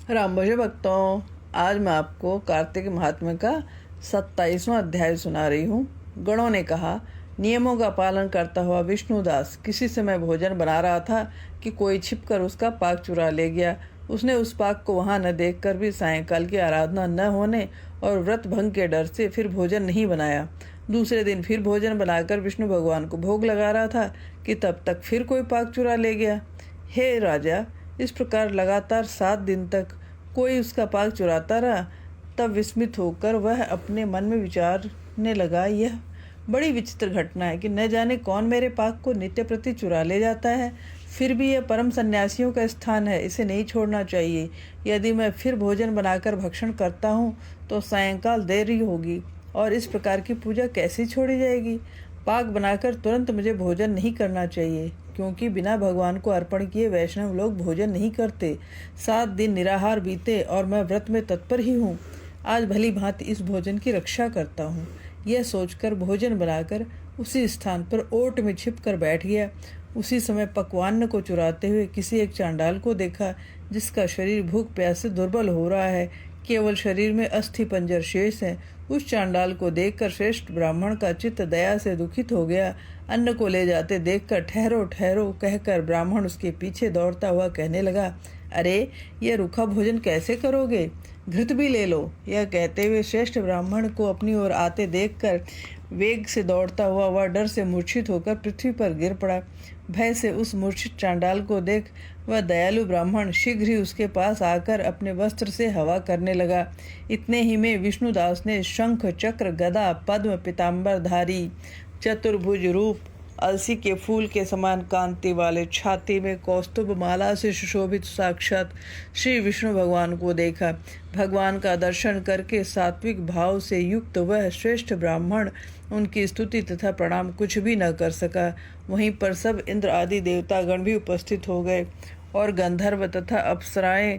राम भजे भक्तों, आज मैं आपको कार्तिक महात्म्य का 27वां अध्याय सुना रही हूँ। गणों ने कहा, नियमों का पालन करता हुआ विष्णुदास किसी समय भोजन बना रहा था कि कोई छिपकर उसका पाक चुरा ले गया। उसने उस पाक को वहां न देखकर भी सायंकाल की आराधना न होने और व्रत भंग के डर से फिर भोजन नहीं बनाया। दूसरे दिन फिर भोजन बनाकर विष्णु भगवान को भोग लगा रहा था कि तब तक फिर कोई पाक चुरा ले गया। हे राजा, इस प्रकार लगातार 7 दिन तक कोई उसका पाक चुराता रहा। तब विस्मित होकर वह अपने मन में विचारने लगा, यह बड़ी विचित्र घटना है कि न जाने कौन मेरे पाक को नित्य प्रति चुरा ले जाता है। फिर भी यह परम सन्यासियों का स्थान है, इसे नहीं छोड़ना चाहिए। यदि मैं फिर भोजन बनाकर भक्षण करता हूँ तो सायंकाल देरी होगी और इस प्रकार की पूजा कैसे छोड़ी जाएगी। पाक बनाकर तुरंत मुझे भोजन नहीं करना चाहिए, क्योंकि बिना भगवान को अर्पण किए वैष्णव लोग भोजन नहीं करते। 7 दिन निराहार बीते और मैं व्रत में तत्पर ही हूँ। आज भली भांति इस भोजन की रक्षा करता हूँ। यह सोचकर भोजन बनाकर उसी स्थान पर ओट में छिप कर बैठ गया। उसी समय पकवान को चुराते हुए किसी एक चांडाल को देखा, जिसका शरीर भूख प्यास से दुर्बल हो रहा है, केवल शरीर में अस्थि पंजर शेष है। उस चांडाल को देखकर श्रेष्ठ ब्राह्मण का चित्त दया से दुखित हो गया। अन्न को ले जाते देखकर ठहरो ठहरो कहकर ब्राह्मण उसके पीछे दौड़ता हुआ कहने लगा, अरे यह रूखा भोजन कैसे करोगे, घृत भी ले लो। यह कहते हुए श्रेष्ठ ब्राह्मण को अपनी ओर आते देखकर वेग से दौड़ता हुआ वह डर से मूर्छित होकर पृथ्वी पर गिर पड़ा। भय से उस मूर्छित चांडाल को देख वह दयालु ब्राह्मण शीघ्र ही उसके पास आकर अपने वस्त्र से हवा करने लगा। इतने ही में विष्णुदास ने शंख चक्र गदा पद्म पीताम्बरधारी चतुर्भुज रूप, अलसी के फूल के समान कांति वाले, छाती में कौस्तुभ माला से सुशोभित साक्षात श्री विष्णु भगवान को देखा। भगवान का दर्शन करके सात्विक भाव से युक्त वह श्रेष्ठ ब्राह्मण उनकी स्तुति तथा प्रणाम कुछ भी न कर सका। वहीं पर सब इंद्र आदि देवतागण भी उपस्थित हो गए और गंधर्व तथा अप्सराएं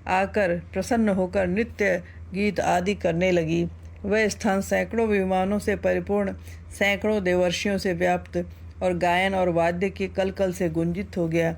आकर प्रसन्न होकर नृत्य गीत आदि करने लगी। वह स्थान सैकड़ों विमानों से परिपूर्ण, सैकड़ों देवर्षियों से व्याप्त और गायन और वाद्य के कलकल से गुंजित हो गया।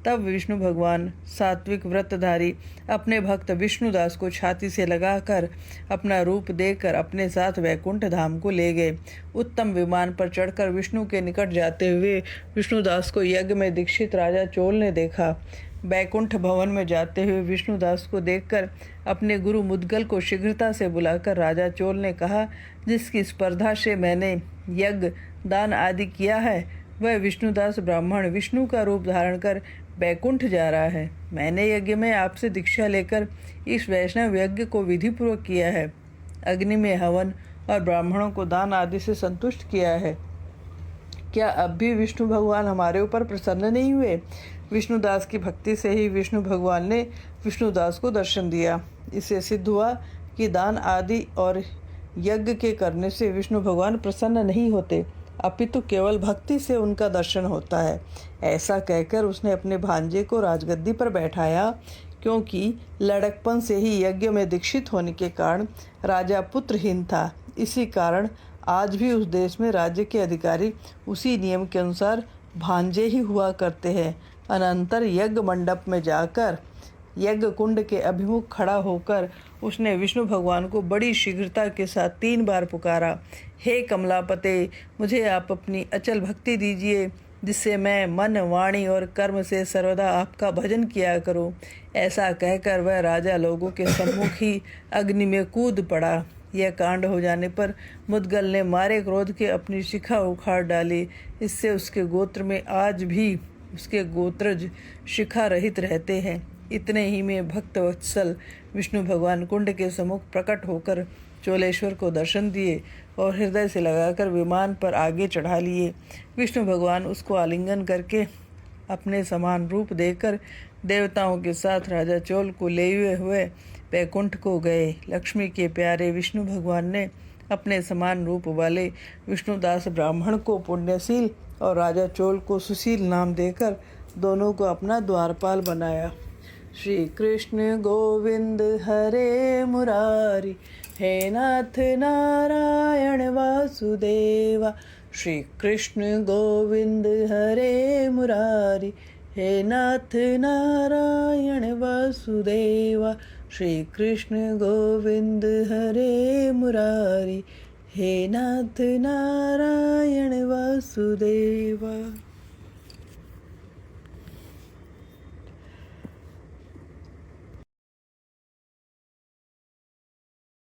तब विष्णु भगवान सात्विक व्रतधारी अपने भक्त विष्णुदास को छाती से लगाकर अपना रूप देकर अपने साथ वैकुंठ धाम को ले गए। उत्तम विमान पर चढ़कर विष्णु के निकट जाते हुए विष्णुदास को यज्ञ में दीक्षित राजा चोल ने देखा। बैकुंठ भवन में जाते हुए विष्णुदास को देखकर अपने गुरु मुद्गल को शीघ्रता से बुलाकर राजा चोल ने कहा, जिसकी स्पर्धा से मैंने यज्ञ दान आदि किया है, वह विष्णुदास ब्राह्मण विष्णु का रूप धारण कर बैकुंठ जा रहा है। मैंने यज्ञ में आपसे दीक्षा लेकर इस वैष्णव यज्ञ को विधिपूर्वक किया है, अग्नि में हवन और ब्राह्मणों को दान आदि से संतुष्ट किया है। क्या अब भी विष्णु भगवान हमारे ऊपर प्रसन्न नहीं हुए? विष्णुदास की भक्ति से ही विष्णु भगवान ने विष्णुदास को दर्शन दिया। इससे सिद्ध हुआ कि दान आदि और यज्ञ के करने से विष्णु भगवान प्रसन्न नहीं होते, अपितु केवल भक्ति से उनका दर्शन होता है। ऐसा कहकर उसने अपने भांजे को राजगद्दी पर बैठाया, क्योंकि लड़कपन से ही यज्ञ में दीक्षित होने के कारण राजा पुत्रहीन था। इसी कारण आज भी उस देश में राज्य के अधिकारी उसी नियम के अनुसार भांजे ही हुआ करते हैं। अनंतर यज्ञ मंडप में जाकर यज्ञ कुंड के अभिमुख खड़ा होकर उसने विष्णु भगवान को बड़ी शीघ्रता के साथ 3 बार पुकारा, हे कमलापते, मुझे आप अपनी अचल भक्ति दीजिए, जिससे मैं मन वाणी और कर्म से सर्वदा आपका भजन किया करूं। ऐसा कहकर वह राजा लोगों के सम्मुख ही अग्नि में कूद पड़ा। यह कांड हो जाने पर मुद्गल ने मारे क्रोध के अपनी शिखा उखाड़ डाली। इससे उसके गोत्र में आज भी उसके गोत्रज शिखा रहित रहते हैं। इतने ही में भक्त वत्सल विष्णु भगवान कुंड के सम्मुख प्रकट होकर चोलेश्वर को दर्शन दिए और हृदय से लगाकर विमान पर आगे चढ़ा लिए। विष्णु भगवान उसको आलिंगन करके अपने समान रूप देकर देवताओं के साथ राजा चोल को ले हुए वैकुंठ को गए। लक्ष्मी के प्यारे विष्णु भगवान ने अपने समान रूप वाले विष्णुदास ब्राह्मण को पुण्यशील और राजा चोल को सुशील नाम देकर दोनों को अपना द्वारपाल बनाया। श्री कृष्ण गोविंद हरे मुरारी, हे नाथ नारायण वासुदेवा। श्री कृष्ण गोविंद हरे मुरारी, हे नाथ नारायण वासुदेवा, श्री कृष्ण गोविंद हरे मुरारी, हे नाथ नारायण वासुदेवा।